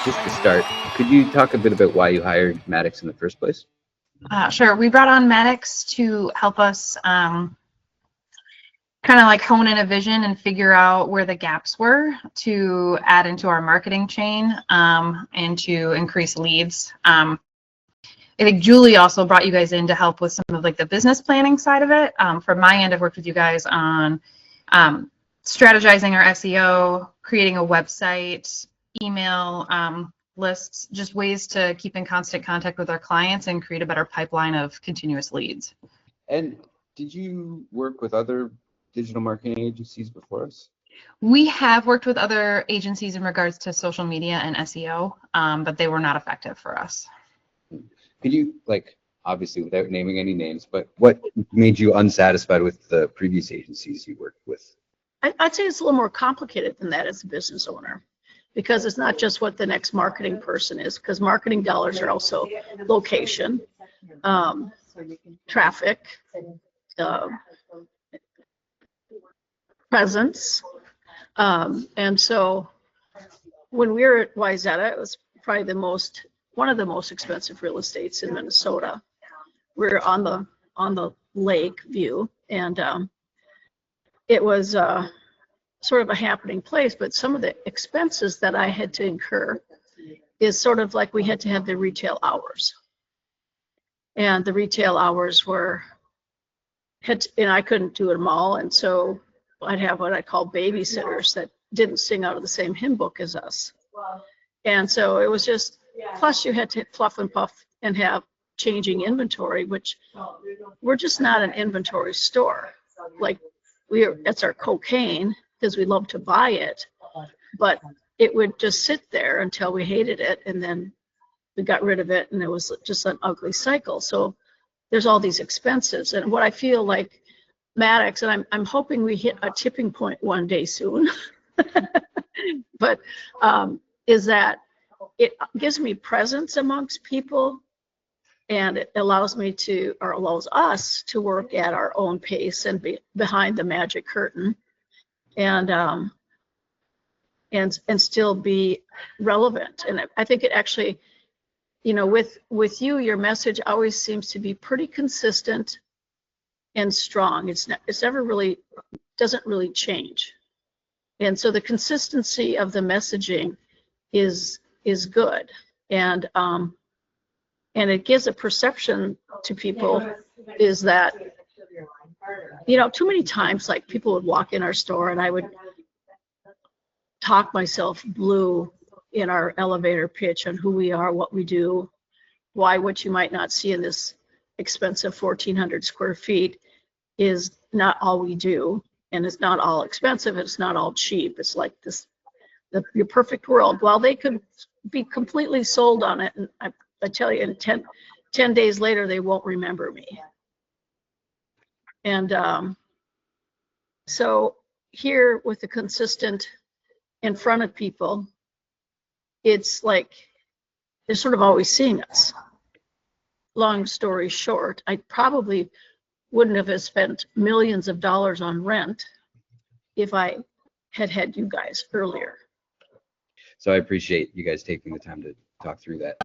just to start, could you talk a bit about why you hired Matyx in the first place? Sure. We brought on Matyx to help us kind of like hone in a vision and figure out where the gaps were to add into our marketing chain and to increase leads. I think Julie also brought you guys in to help with some of like the business planning side of it. From my end, I've worked with you guys on strategizing our SEO, creating a website, email lists, just ways to keep in constant contact with our clients and create a better pipeline of continuous leads. And did you work with other digital marketing agencies before us? We have worked with other agencies in regards to social media and SEO, but they were not effective for us. Could you, like, obviously without naming any names, but what made you unsatisfied with the previous agencies you worked with? I'd say it's a little more complicated than that as a business owner, because it's not just what the next marketing person is, because marketing dollars are also location, traffic, presence. And so when we were at Wayzata, it was probably one of the most expensive real estates in Minnesota. We're on the lake view, and it was sort of a happening place, but some of the expenses that I had to incur is sort of like we had to have the retail hours. And the retail hours and I couldn't do them all, and so I'd have what I call babysitters that didn't sing out of the same hymn book as us. And so it was just, plus you had to fluff and puff and have changing inventory, which we're just not an inventory store. Like that's our cocaine, because we love to buy it, but it would just sit there until we hated it, and then we got rid of it, and it was just an ugly cycle. So there's all these expenses, and what I feel like Matyx, and I'm hoping we hit a tipping point one day soon, but is that it gives me presence amongst people, and it allows us to work at our own pace and be behind the magic curtain, and still be relevant. And I think it actually, with you, your message always seems to be pretty consistent and strong. It's never really, doesn't really change. And so the consistency of the messaging is good, and it gives a perception to people is that, too many times, like, people would walk in our store and I would talk myself blue in our elevator pitch on who we are, what we do, why what you might not see in this expensive 1,400 square feet is not all we do, and it's not all expensive, it's not all cheap. It's like your perfect world. Well, they could be completely sold on it, and I tell you, in 10 days later, they won't remember me. And so here, with the consistent in front of people, it's like they're sort of always seeing us. Long story short, I probably wouldn't have spent millions of dollars on rent if I had you guys earlier. So I appreciate you guys taking the time to talk through that.